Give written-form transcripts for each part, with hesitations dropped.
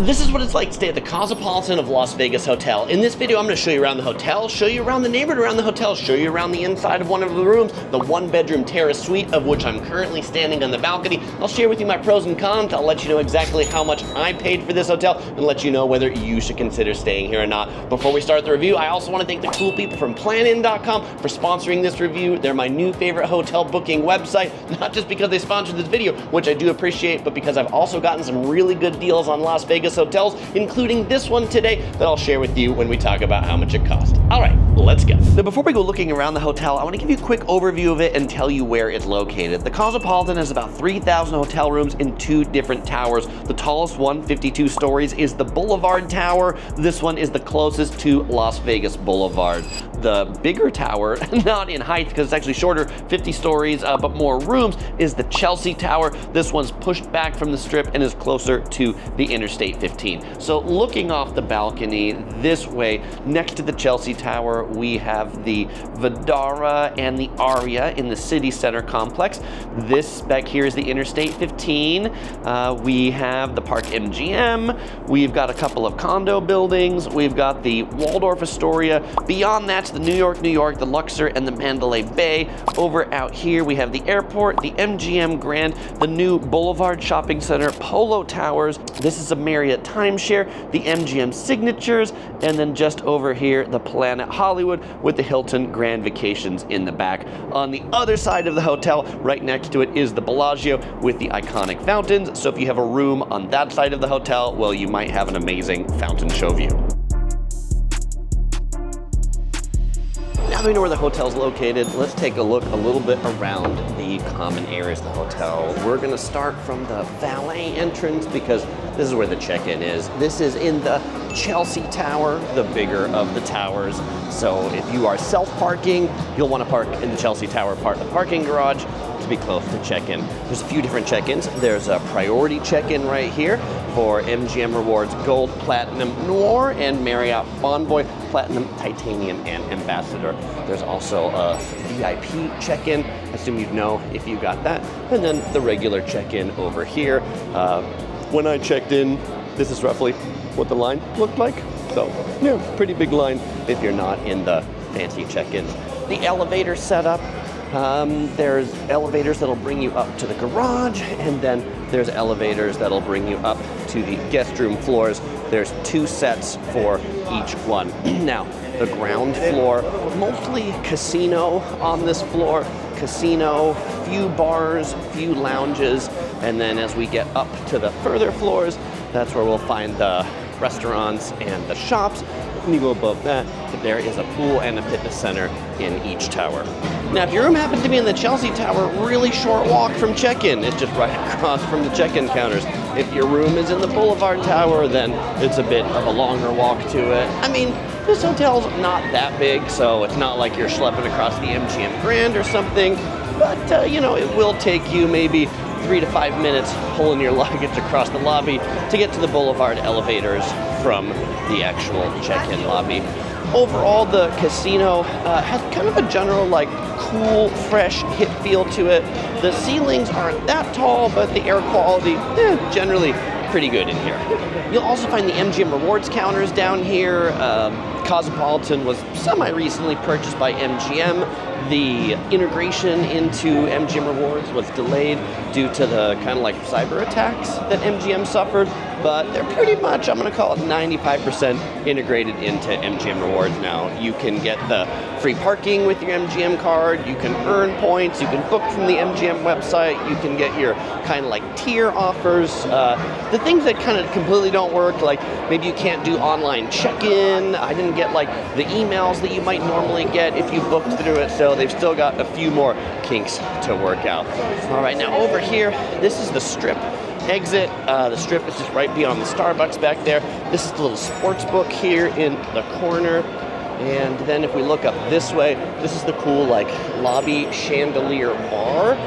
This is what it's like to stay at the Cosmopolitan of Las Vegas Hotel. In this video, I'm going to show you around the hotel, show you around the neighborhood around the hotel, show you around the inside of one of the rooms, the one-bedroom terrace suite of which I'm currently standing on the balcony. I'll share with you my pros and cons. I'll let you know exactly how much I paid for this hotel and let you know whether you should consider staying here or not. Before we start the review, I also want to thank the cool people from planin.com for sponsoring this review. They're my new favorite hotel booking website, not just because they sponsored this video, which I do appreciate, but because I've also gotten some really good deals on Las Vegas hotels, including this one today that I'll share with you when we talk about how much it cost. All right, let's go. Now, before we go looking around the hotel, I want to give you a quick overview of it and tell you where it's located. The Cosmopolitan has about 3,000 hotel rooms in 2 different towers. The tallest one, 52 stories, is the Boulevard Tower. This one is the closest to Las Vegas Boulevard. The bigger tower, not in height because it's actually shorter, 50 stories, but more rooms, is the Chelsea Tower. This one's pushed back from the strip and is closer to the Interstate 15. So looking off the balcony this way, next to the Chelsea Tower, we have the Vdara and the Aria in the City Center complex. This back here is the Interstate 15. We have the Park MGM. We've got a couple of condo buildings. We've got the Waldorf Astoria. Beyond that, the New York, the Luxor, and the Mandalay Bay. Over out here, we have the airport, the MGM Grand, the new Boulevard Shopping Center, Polo Towers. This is a Marriott timeshare, the MGM Signatures, and then just over here, the Planet Hollywood with the Hilton Grand Vacations in the back. On the other side of the hotel, right next to it, is the Bellagio with the iconic fountains. So if you have a room on that side of the hotel, well, you might have an amazing fountain show view. Now that we know where the hotel's located, let's take a look a little bit around the common areas of the hotel. We're gonna start from the valet entrance because this is where the check-in is. This is in the Chelsea Tower, the bigger of the towers. So if you are self-parking, you'll wanna park in the Chelsea Tower part of the parking garage to be close to check-in. There's a few different check-ins. There's a priority check-in right here for MGM Rewards Gold, Platinum, Noir, and Marriott Bonvoy, Platinum, Titanium, and Ambassador. There's also a VIP check-in. I assume you'd know if you got that. And then the regular check-in over here. When I checked in, this is roughly what the line looked like. So, yeah, pretty big line if you're not in the fancy check-ins. The elevator setup. There's elevators that'll bring you up to the garage, and then there's elevators that'll bring you up to the guest room floors. There's 2 sets for each one. Now, the ground floor, mostly casino on this floor. Casino, few bars, few lounges, and then as we get up to the further floors, that's where we'll find the restaurants and the shops. When you go above that, there is a pool and a fitness center in each tower. Now, if your room happens to be in the Chelsea Tower, really short walk from check-in. It's just right across from the check-in counters. If your room is in the Boulevard Tower, then it's a bit of a longer walk to it. I mean, this hotel's not that big, so it's not like you're schlepping across the MGM Grand or something, but you know, it will take you maybe 3 to 5 minutes pulling your luggage across the lobby to get to the Boulevard elevators from the actual check-in lobby. Overall, the casino has kind of a general, like, cool, fresh, hip feel to it. The ceilings aren't that tall, but the air quality, generally pretty good in here. You'll also find the MGM Rewards counters down here. Cosmopolitan was semi-recently purchased by MGM. The integration into MGM Rewards was delayed due to the kind of like cyber attacks that MGM suffered, but they're pretty much, I'm gonna call it 95% integrated into MGM Rewards now. You can get the free parking with your MGM card, you can earn points, you can book from the MGM website, you can get your kind of like tier offers. The things that kind of completely don't work, like maybe you can't do online check-in. I didn't get like the emails that you might normally get if you booked through it, so they've still got a few more kinks to work out. All right, now over here, this is the Strip exit. The Strip is just right beyond the Starbucks back there. This is the little sports book here in the corner. And then if we look up this way, this is the cool like lobby chandelier bar.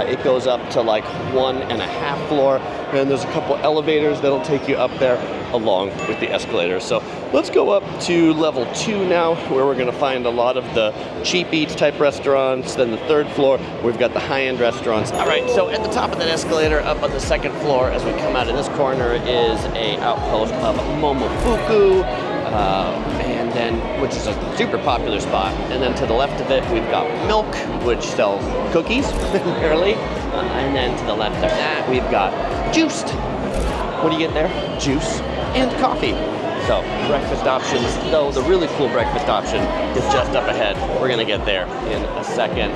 It goes up to like 1.5 floor, and there's a couple elevators that'll take you up there along with the escalators. So let's go up to level 2 now, where we're gonna find a lot of the cheap eats type restaurants. Then the 3rd floor, we've got the high-end restaurants. All right, so at the top of that escalator, up on the 2nd floor, as we come out of this corner, is a outpost of Momofuku. And then, which is a super popular spot. And then to the left of it, we've got Milk, which sells cookies, primarily. And then to the left of that, we've got Juiced. What do you get there? Juice and coffee. So breakfast options, though the really cool breakfast option is just up ahead. We're gonna get there in a second.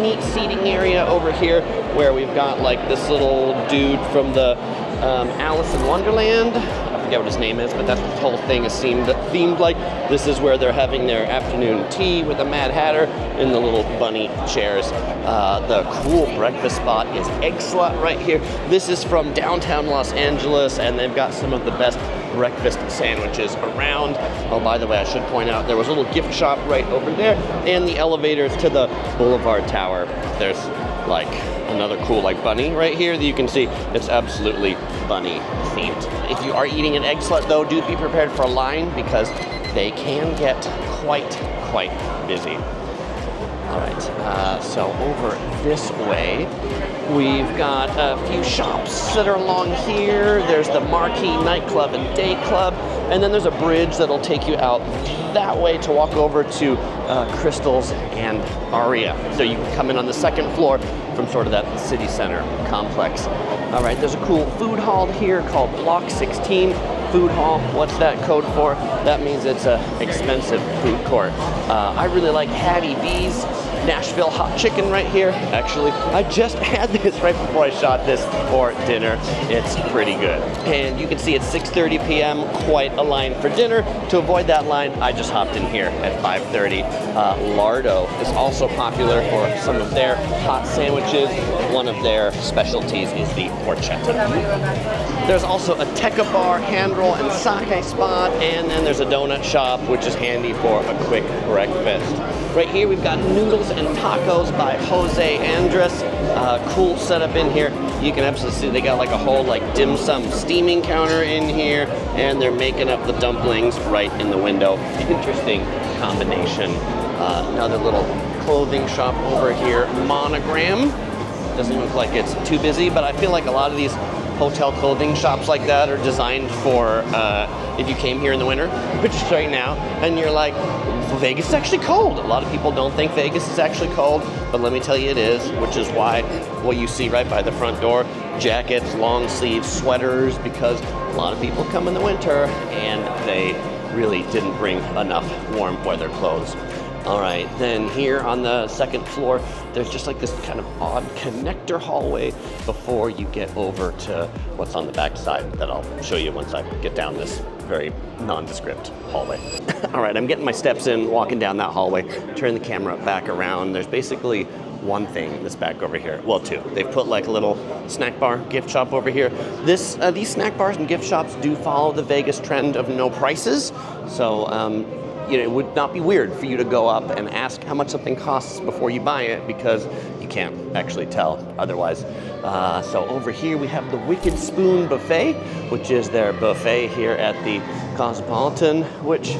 Neat seating area over here where we've got like this little dude from the Alice in Wonderland. I forget what his name is, but that's what the whole thing is themed like. This is where they're having their afternoon tea with the Mad Hatter in the little bunny chairs. The cool breakfast spot is Egg Slut right here. This is from downtown Los Angeles, and they've got some of the best breakfast sandwiches around. Oh, by the way, I should point out there was a little gift shop right over there, and the elevators to the Boulevard Tower. There's like another cool like bunny right here that you can see. It's absolutely bunny themed. If you are eating an Egg Slut though, do be prepared for a line because they can get quite busy. All right, so over this way, we've got a few shops that are along here. There's the Marquee Nightclub and Day Club, and then there's a bridge that'll take you out that way to walk over to Crystals and Aria. So you can come in on the 2nd floor from sort of that city center complex. All right, there's a cool food hall here called Block 16 Food Hall. What's that code for? That means it's an expensive food court. I really like Hattie B's Nashville hot chicken right here. Actually, I just had this right before I shot this for dinner. It's pretty good. And you can see it's 6:30 p.m., quite a line for dinner. To avoid that line, I just hopped in here at 5:30. Lardo is also popular for some of their hot sandwiches. One of their specialties is the porchetta. There's also a Tekka bar, hand roll, and sake spot, and then there's a donut shop, which is handy for a quick breakfast. Right here, we've got Noodles and Tacos by Jose Andres. Cool setup in here. You can absolutely see they got like a whole like dim sum steaming counter in here, and they're making up the dumplings right in the window. Interesting combination. Another little clothing shop over here, Monogram. Doesn't look like it's too busy, but I feel like a lot of these hotel clothing shops like that are designed for if you came here in the winter, which is right now, and you're like, Vegas is actually cold. A lot of people don't think Vegas is actually cold, but let me tell you it is, which is why what you see right by the front door, jackets, long sleeves, sweaters, because a lot of people come in the winter and they really didn't bring enough warm weather clothes. All right, then here on the 2nd floor, there's just like this kind of odd connector hallway before you get over to what's on the back side that I'll show you once I get down this very nondescript hallway. All right, I'm getting my steps in, walking down that hallway, turn the camera back around. There's basically one thing that's back over here. Well, two. They've put like a little snack bar, gift shop over here. These snack bars and gift shops do follow the Vegas trend of no prices. So, it would not be weird for you to go up and ask how much something costs before you buy it, because you can't actually tell otherwise. So over here we have the Wicked Spoon Buffet, which is their buffet here at the Cosmopolitan, which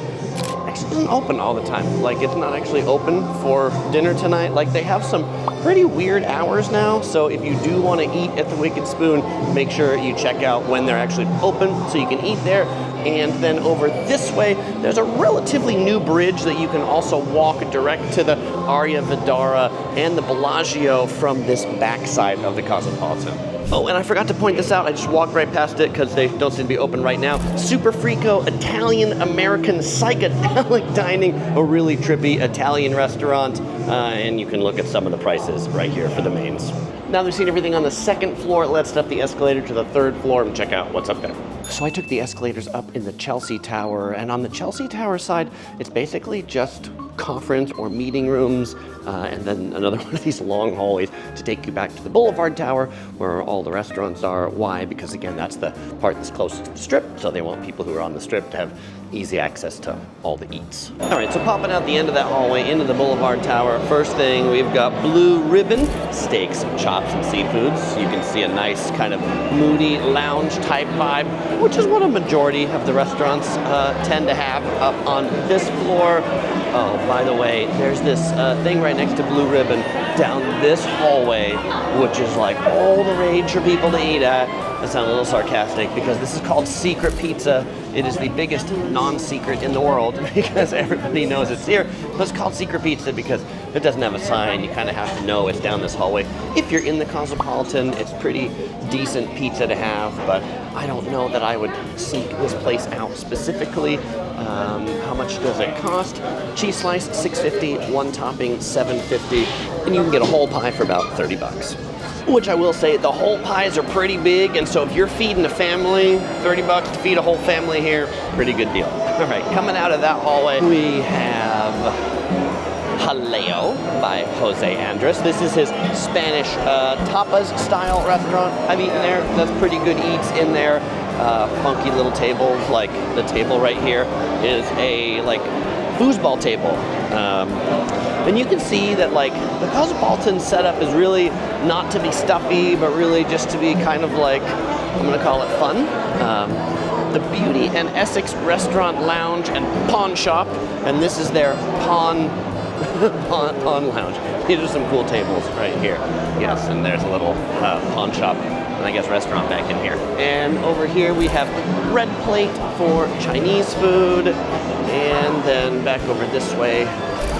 actually isn't open all the time. Like, it's not actually open for dinner tonight. Like, they have some pretty weird hours now, so if you do want to eat at the Wicked Spoon, make sure you check out when they're actually open so you can eat there. And then over this way, there's a relatively new bridge that you can also walk direct to the Aria Vidara and the Bellagio from this backside of the Cosmopolitan. Oh, and I forgot to point this out. I just walked right past it because they don't seem to be open right now. Super Frico Italian-American psychedelic dining, a really trippy Italian restaurant. And you can look at some of the prices right here for the mains. Now that we've seen everything on the 2nd floor, let's step the escalator to the 3rd floor and check out what's up there. So I took the escalators up in the Chelsea Tower, and on the Chelsea Tower side, it's basically just conference or meeting rooms, and then another one of these long hallways to take you back to the Boulevard Tower where all the restaurants are. Why? Because again, that's the part that's closest to the Strip, so they want people who are on the Strip to have easy access to all the eats. All right, so popping out the end of that hallway into the Boulevard Tower, first thing we've got Blue Ribbon, steaks, chops, and seafoods. You can see a nice kind of moody lounge type vibe, which is what a majority of the restaurants tend to have up on this floor. Oh, by the way, there's this thing right next to Blue Ribbon down this hallway, which is like all the rage for people to eat at. I sound a little sarcastic because this is called Secret Pizza. It is the biggest non-secret in the world because everybody knows it's here. But it's called Secret Pizza because it doesn't have a sign. You kind of have to know it's down this hallway. If you're in the Cosmopolitan, it's pretty decent pizza to have, but I don't know that I would seek this place out specifically. How much does it cost? Cheese slice, $6.50, one topping, $7.50, and you can get a whole pie for about 30 bucks. Which I will say, the whole pies are pretty big, and so if you're feeding a family, 30 bucks to feed a whole family here, pretty good deal. All right, coming out of that hallway, we have Jaleo by Jose Andres. This is his Spanish tapas style restaurant. I've eaten there. That's pretty good eats in there. Funky little tables, like the table right here is a like foosball table. And you can see that like the Cosmopolitan setup is really not to be stuffy, but really just to be kind of like, I'm gonna call it fun. The Beauty and Essex Restaurant Lounge and Pawn Shop, and this is their pawn lounge. These are some cool tables right here. Yes, and there's a little pawn shop and I guess restaurant back in here. And over here we have Red Plate for Chinese food, and then back over this way,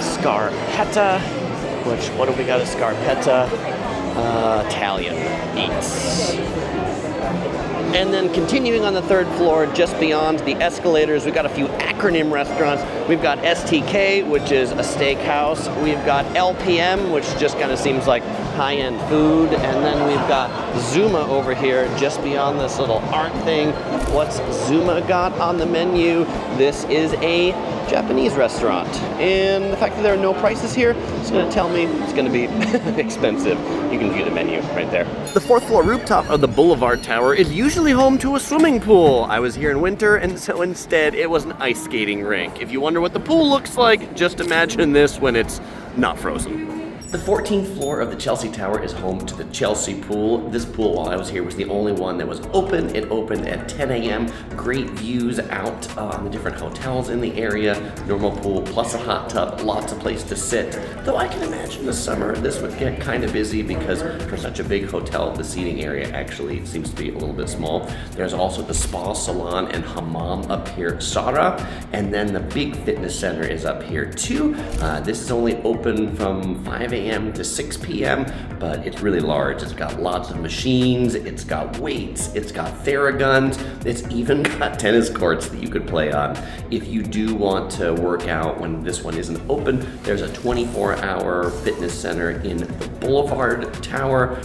Scarpetta, which, what do we got at Scarpetta? Italian eats. And then continuing on the third floor, just beyond the escalators, we've got a few acronym restaurants. We've got STK, which is a steakhouse. We've got LPM, which just kind of seems like high-end food. And then we've got Zuma over here, just beyond this little art thing. What's Zuma got on the menu? This is a Japanese restaurant. And the fact that there are no prices here is going to tell me it's going to be expensive. You can view the menu right there. The fourth floor rooftop of the Boulevard Tower is usually home to a swimming pool. I was here in winter, and so instead it was an ice skating rink. If you wonder what the pool looks like, just imagine this when it's not frozen. The 14th floor of the Chelsea Tower is home to the Chelsea Pool. This pool, while I was here, was the only one that was open. It opened at 10 a.m. Great views out on the different hotels in the area. Normal pool plus a hot tub, lots of place to sit. Though I can imagine this summer this would get kind of busy because for such a big hotel, the seating area actually seems to be a little bit small. There's also the spa, salon, and hammam up here, Sara. And then the big fitness center is up here too. This is only open from 5 a.m. to 6 p.m., but it's really large. It's got lots of machines, it's got weights, it's got Theraguns, it's even got tennis courts that you could play on. If you do want to work out when this one isn't open, there's a 24-hour fitness center in the Boulevard Tower.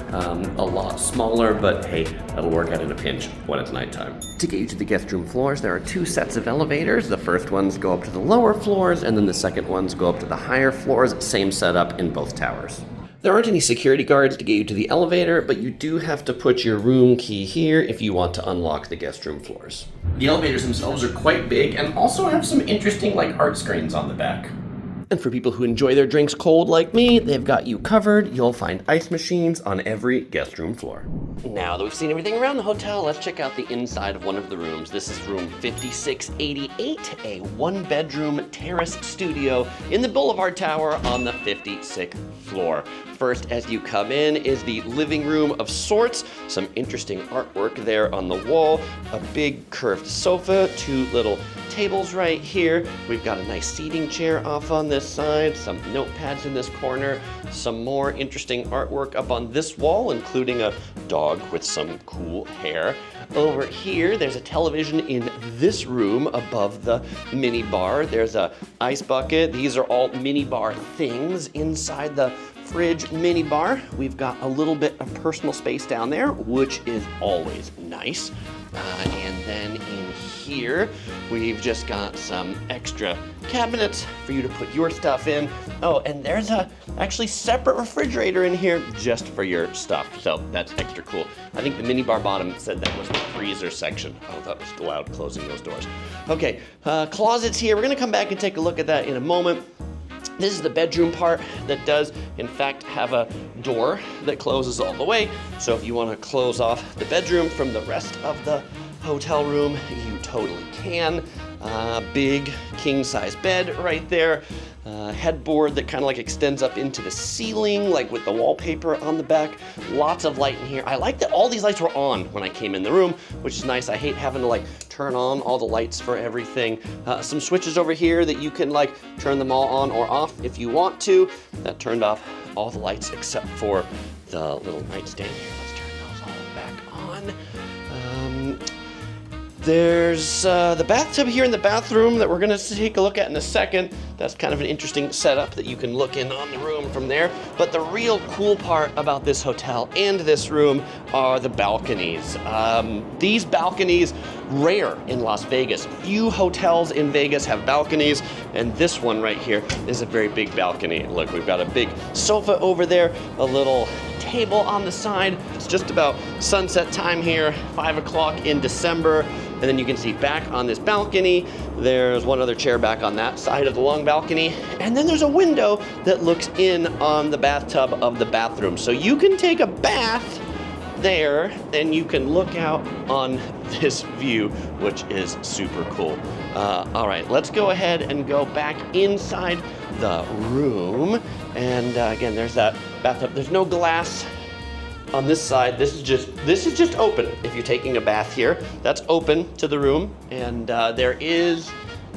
A lot smaller, but hey, that'll work out in a pinch when it's nighttime. To get you to the guest room floors, there are two sets of elevators. The first ones go up to the lower floors, and then the second ones go up to the higher floors. Same setup in both towers. There aren't any security guards to get you to the elevator, but you do have to put your room key here if you want to unlock the guest room floors. The elevators themselves are quite big and also have some interesting art screens on the back. And for people who enjoy their drinks cold like me, they've got you covered. You'll find ice machines on every guest room floor. Now that we've seen everything around the hotel, let's check out the inside of one of the rooms. This is room 5688, a one-bedroom terrace studio in the Boulevard Tower on the 56th floor. First, as you come in, is the living room of sorts. Some interesting artwork there on the wall. A big curved sofa, two little tables right here. We've got a nice seating chair off on this side, some notepads in this corner, some more interesting artwork up on this wall, including a dog with some cool hair. Over here, there's a television in this room above the mini bar. There's a ice bucket. These are all mini bar things inside the fridge mini bar. We've got a little bit of personal space down there, which is always nice. And then in here, we've just got some extra cabinets for you to put your stuff in. Oh, and there's a actually separate refrigerator in here just for your stuff. So that's extra cool. I think the minibar bottom said that was the freezer section. Oh, that was loud closing those doors. Okay, closets here. We're gonna come back and take a look at that in a moment. This is the bedroom part that does, in fact, have a door that closes all the way. So if you want to close off the bedroom from the rest of the hotel room, you totally can. Big king-size bed right there. Headboard that kind of like extends up into the ceiling, like with the wallpaper on the back. Lots of light in here. I like that all these lights were on when I came in the room, which is nice. I hate having to like turn on all the lights for everything. Some switches over here that you can like turn them all on or off if you want to. That turned off all the lights except for the little nightstand here. Let's turn those all back on. There's the bathtub here in the bathroom that we're gonna take a look at in a second. That's kind of an interesting setup that you can look in on the room from there. But the real cool part about this hotel and this room are the balconies. These balconies, rare in Las Vegas. Few hotels in Vegas have balconies, and this one right here is a very big balcony. Look, we've got a big sofa over there, a little table on the side. It's just about sunset time here, 5 o'clock in December. And then you can see back on this balcony, there's one other chair back on that side of the long balcony. And then there's a window that looks in on the bathtub of the bathroom. So you can take a bath there and you can look out on this view, which is super cool. All right, let's go ahead and go back inside the room. And again, there's that bathtub. There's no glass on this side. This is just open. If you're taking a bath here, that's open to the room. And is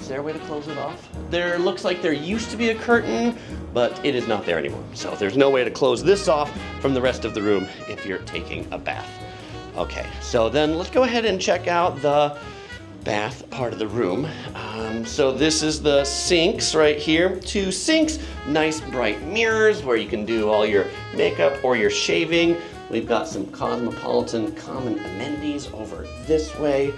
there a way to close it off? There looks like there used to be a curtain, but it is not there anymore. So there's no way to close this off from the rest of the room if you're taking a bath. Okay, so then let's go ahead and check out the bath part of the room. So this is the sinks right here. 2 sinks, nice bright mirrors where you can do all your makeup or your shaving. We've got some Cosmopolitan common amenities over this way.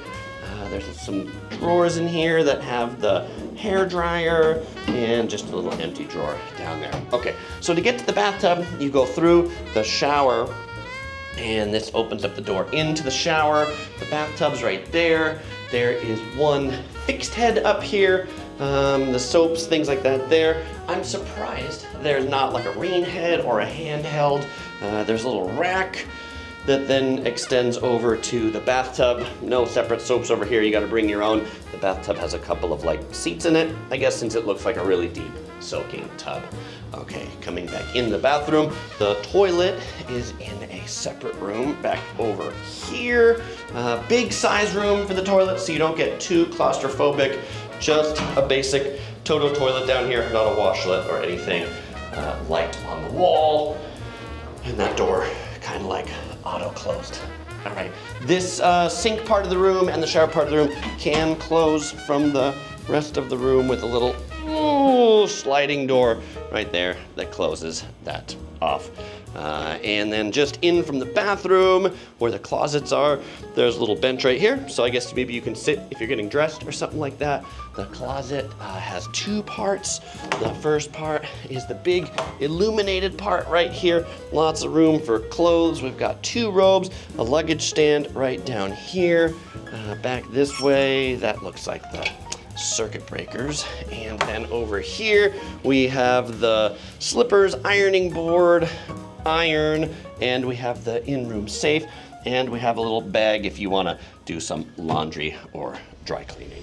There's some drawers in here that have the hair dryer and just a little empty drawer down there. Okay, so to get to the bathtub, you go through the shower, and this opens up the door into the shower. The bathtub's right there. There is one fixed head up here. The soaps, things like that there. I'm surprised there's not like a rain head or a handheld. There's a little rack that then extends over to the bathtub. No separate soaps over here, you gotta bring your own. The bathtub has a couple of like seats in it, I guess, since it looks like a really deep soaking tub. Okay, coming back in the bathroom, the toilet is in a separate room back over here. Big size room for the toilet so you don't get too claustrophobic. Just a basic Toto toilet down here, not a washlet or anything. Light on the wall, and that door kind of like auto-closed. All right, this sink part of the room and the shower part of the room can close from the rest of the room with a little sliding door right there that closes that off. And then just in from the bathroom where the closets are, there's a little bench right here. So I guess maybe you can sit if you're getting dressed or something like that. The closet has 2 parts. The first part is the big illuminated part right here. Lots of room for clothes. We've got 2 robes, a luggage stand right down here. Back this way, that looks like the circuit breakers. And then over here, we have the slippers, ironing board, iron, and we have the in-room safe, and we have a little bag if you want to do some laundry or dry cleaning.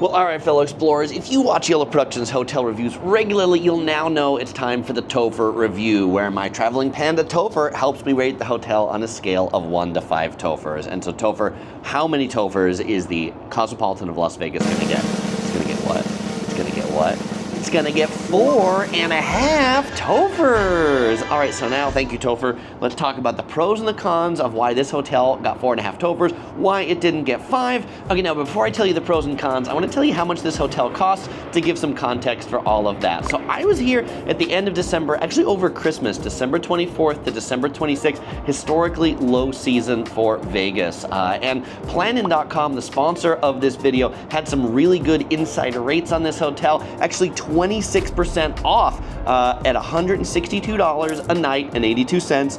Well, all right, fellow explorers, if you watch Yellow Productions hotel reviews regularly, you'll now know it's time for the Topher review, where my traveling panda Topher helps me rate the hotel on a scale of 1 to 5 Tophers. And so Topher, how many Tophers is the Cosmopolitan of Las Vegas gonna get? It's gonna get what? It's gonna get what? it's gonna get 4.5 Tophers. All right, so now, thank you, Topher. Let's talk about the pros and the cons of why this hotel got 4.5 Tophers, why it didn't get 5. Okay, now before I tell you the pros and cons, I wanna tell you how much this hotel costs to give some context for all of that. So I was here at the end of December, actually over Christmas, December 24th to December 26th, historically low season for Vegas. And Planning.com, the sponsor of this video, had some really good insider rates on this hotel, actually 26% off at $162 a night and 82 cents.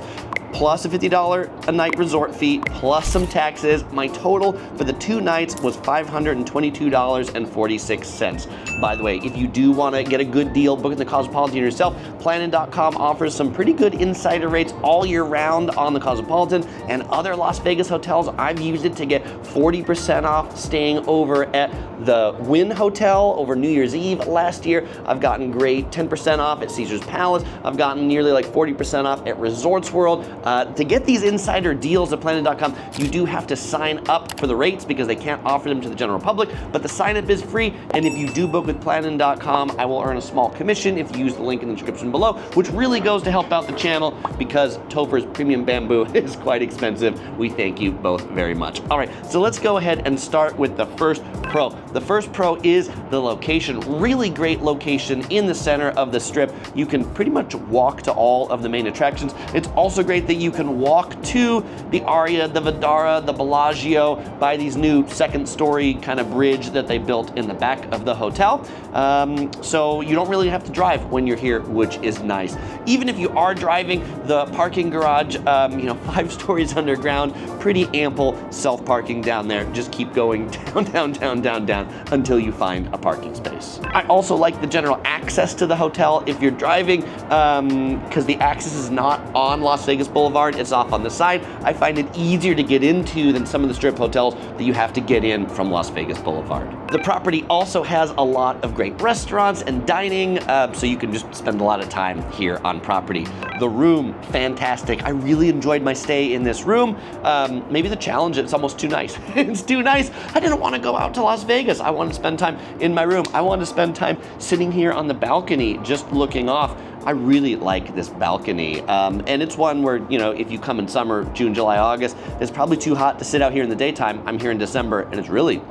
Plus a $50 a night resort fee, plus some taxes. My total for the 2 nights was $522.46. By the way, if you do want to get a good deal booking the Cosmopolitan yourself, Planning.com offers some pretty good insider rates all year round on the Cosmopolitan and other Las Vegas hotels. I've used it to get 40% off staying over at the Wynn Hotel over New Year's Eve last year. I've gotten great 10% off at Caesar's Palace. I've gotten nearly like 40% off at Resorts World. To get these insider deals at Planning.com, you do have to sign up for the rates because they can't offer them to the general public, but the sign up is free. And if you do book with Planning.com, I will earn a small commission if you use the link in the description below, which really goes to help out the channel because Topher's premium bamboo is quite expensive. We thank you both very much. All right, so let's go ahead and start with the first pro. The first pro is the location. Really great location in the center of the Strip. You can pretty much walk to all of the main attractions. It's also great that you can walk to the Aria, the Vidara, the Bellagio by these new second story kind of bridge that they built in the back of the hotel. So you don't really have to drive when you're here, which is nice. Even if you are driving, the parking garage, 5 stories underground, pretty ample self-parking down there. Just keep going down until you find a parking space. I also like the general access to the hotel if you're driving, because the access is not on Las Vegas Boulevard, it's off on the side. I find it easier to get into than some of the Strip hotels that you have to get in from Las Vegas Boulevard. The property also has a lot of great restaurants and dining, so you can just spend a lot of time here on property. The room, fantastic. I really enjoyed my stay in this room. Maybe the challenge, it's almost too nice. It's too nice. I didn't want to go out to Las Vegas. I wanted to spend time in my room. I wanted to spend time sitting here on the balcony, just looking off. I really like this balcony, and it's one where, if you come in summer, June, July, August, it's probably too hot to sit out here in the daytime. I'm here in December, and it's really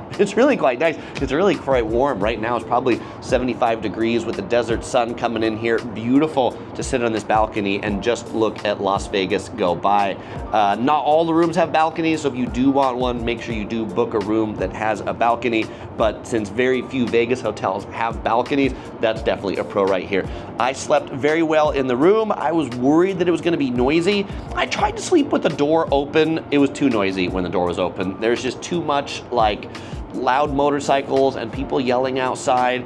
quite nice. It's really quite warm. Right now, it's probably 75 degrees with the desert sun coming in here. Beautiful to sit on this balcony and just look at Las Vegas go by. Not all the rooms have balconies, so if you do want one, make sure you do book a room that has a balcony. But since very few Vegas hotels have balconies, that's definitely a pro right here. I slept very well in the room. I was worried that it was going to be noisy. I tried to sleep with the door open. It was too noisy when the door was open. There's just too much loud motorcycles and people yelling outside.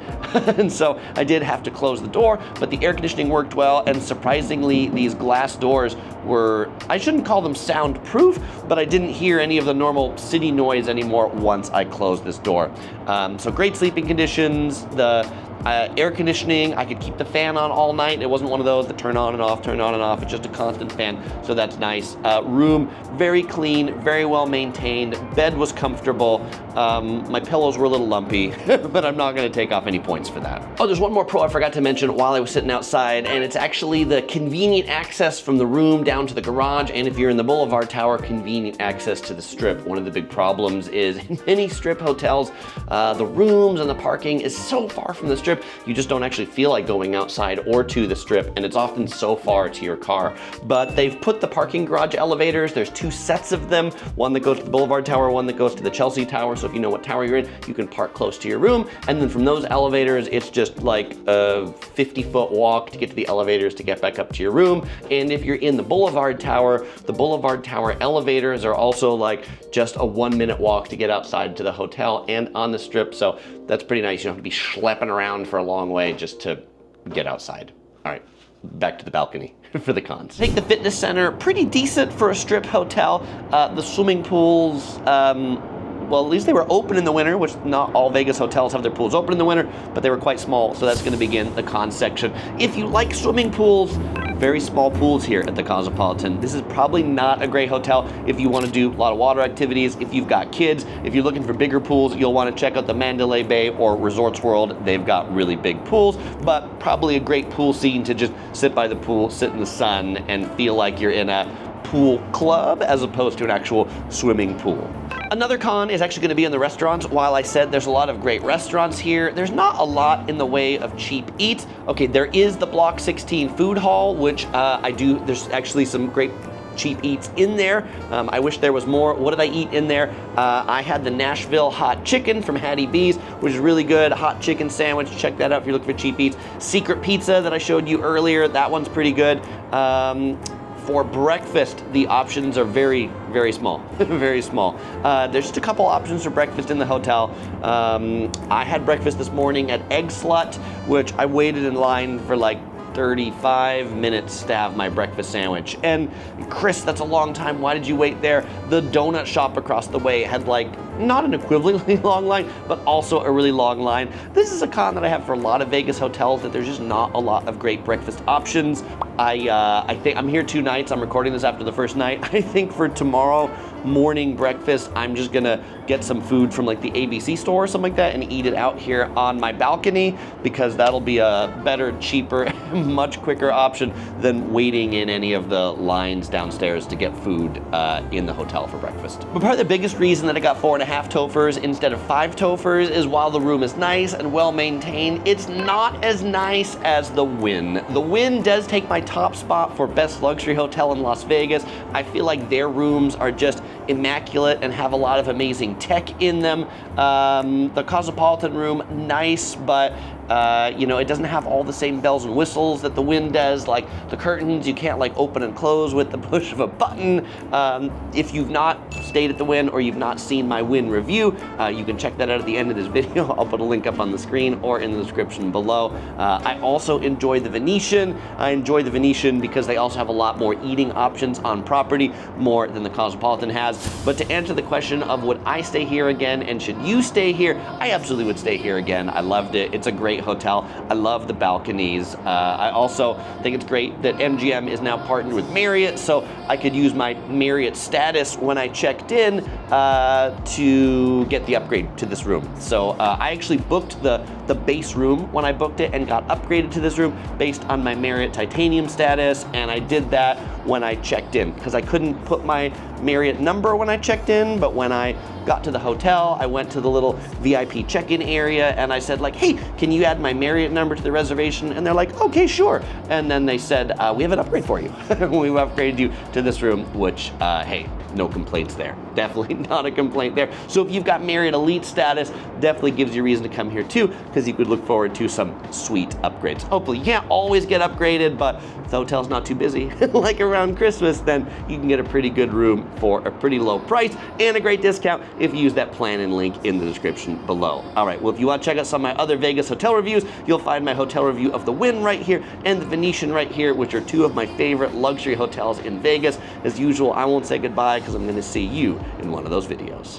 And so I did have to close the door, but the air conditioning worked well. And surprisingly, these glass doors were, I shouldn't call them soundproof, but I didn't hear any of the normal city noise anymore once I closed this door. So great sleeping conditions. The air conditioning, I could keep the fan on all night. It wasn't one of those that turn on and off. It's just a constant fan, so that's nice. Room, very clean, very well maintained. Bed was comfortable. My pillows were a little lumpy, but I'm not gonna take off any points for that. Oh, there's one more pro I forgot to mention while I was sitting outside, and it's actually the convenient access from the room down to the garage, and if you're in the Boulevard Tower, convenient access to the Strip. One of the big problems is in many Strip hotels, the rooms and the parking is so far from the Strip, you just don't actually feel like going outside or to the Strip, and it's often so far to your car. But they've put the parking garage elevators, there's 2 sets of them, one that goes to the Boulevard Tower, one that goes to the Chelsea Tower, so if you know what tower you're in, you can park close to your room, and then from those elevators, it's just like a 50-foot walk to get to the elevators to get back up to your room. And if you're in the Boulevard Tower elevators are also like just a 1-minute walk to get outside to the hotel and on the Strip, so that's pretty nice. You don't have to be schlepping around for a long way just to get outside. All right, back to the balcony for the cons. I think the fitness center, pretty decent for a Strip hotel. The swimming pools, well, at least they were open in the winter, which not all Vegas hotels have their pools open in the winter, but they were quite small, so that's going to begin the con section. If you like swimming pools, very small pools here at the Cosmopolitan. This is probably not a great hotel if you want to do a lot of water activities. If you've got kids, if you're looking for bigger pools, you'll want to check out the Mandalay Bay or Resorts World. They've got really big pools, but probably a great pool scene to just sit by the pool, sit in the sun, and feel like you're in a pool club as opposed to an actual swimming pool. Another con is actually going to be in the restaurants. While I said there's a lot of great restaurants here, there's not a lot in the way of cheap eats. Okay, there is the Block 16 food hall, which there's actually some great cheap eats in there. I wish there was more. What did I eat in there? I had the Nashville hot chicken from Hattie B's, which is really good. Hot chicken sandwich. Check that out if you're looking for cheap eats. Secret Pizza that I showed you earlier. That one's pretty good. For breakfast, the options are very, very small, very small. There's just a couple options for breakfast in the hotel. I had breakfast this morning at Egg Slut, which I waited in line for like 35 minutes to have my breakfast sandwich. And Chris, that's a long time. Why did you wait there? The donut shop across the way had like not an equivalently long line, but also a really long line. This is a con that I have for a lot of Vegas hotels, that there's just not a lot of great breakfast options. I think I'm here 2 nights. I'm recording this after the first night. I think for tomorrow morning breakfast, I'm just gonna get some food from like the ABC store or something like that and eat it out here on my balcony, because that'll be a better, cheaper, much quicker option than waiting in any of the lines downstairs to get food in the hotel for breakfast. But probably the biggest reason that I got 4.5 Tofers instead of 5 Tofers is while the room is nice and well maintained, it's not as nice as the Wynn. The Wynn does take my top spot for best luxury hotel in Las Vegas. I feel like their rooms are just immaculate and have a lot of amazing tech in them. The Cosmopolitan room, nice, but it doesn't have all the same bells and whistles that the Wynn does. Like the curtains, you can't like open and close with the push of a button. If you've not stayed at the Wynn or you've not seen my Wynn review, you can check that out at the end of this video. I'll put a link up on the screen or in the description below. I also enjoy the Venetian. I enjoy the Venetian because they also have a lot more eating options on property, more than the Cosmopolitan has. But to answer the question of would I stay here again and should you stay here, I absolutely would stay here again. I loved it. It's a great hotel. I love the balconies. I also think it's great that MGM is now partnered with Marriott, so I could use my Marriott status when I checked in to get the upgrade to this room. So I actually booked the base room when I booked it and got upgraded to this room based on my Marriott Titanium status, and I did that when I checked in because I couldn't put my Marriott number when I checked in, but when I got to the hotel, I went to the little VIP check-in area and I said like, hey, can you add my Marriott number to the reservation? And they're like, okay, sure. And then they said, we have an upgrade for you. We've upgraded you to this room, which, hey, no complaints there. Definitely not a complaint there. So if you've got Marriott Elite status, definitely gives you a reason to come here too, because you could look forward to some sweet upgrades. Hopefully you can't always get upgraded, but if the hotel's not too busy, like around Christmas, then you can get a pretty good room for a pretty low price and a great discount if you use that plan and link in the description below. All right, well, if you want to check out some of my other Vegas hotel reviews, you'll find my hotel review of the Wynn right here and the Venetian right here, which are 2 of my favorite luxury hotels in Vegas. As usual, I won't say goodbye because I'm going to see you in one of those videos.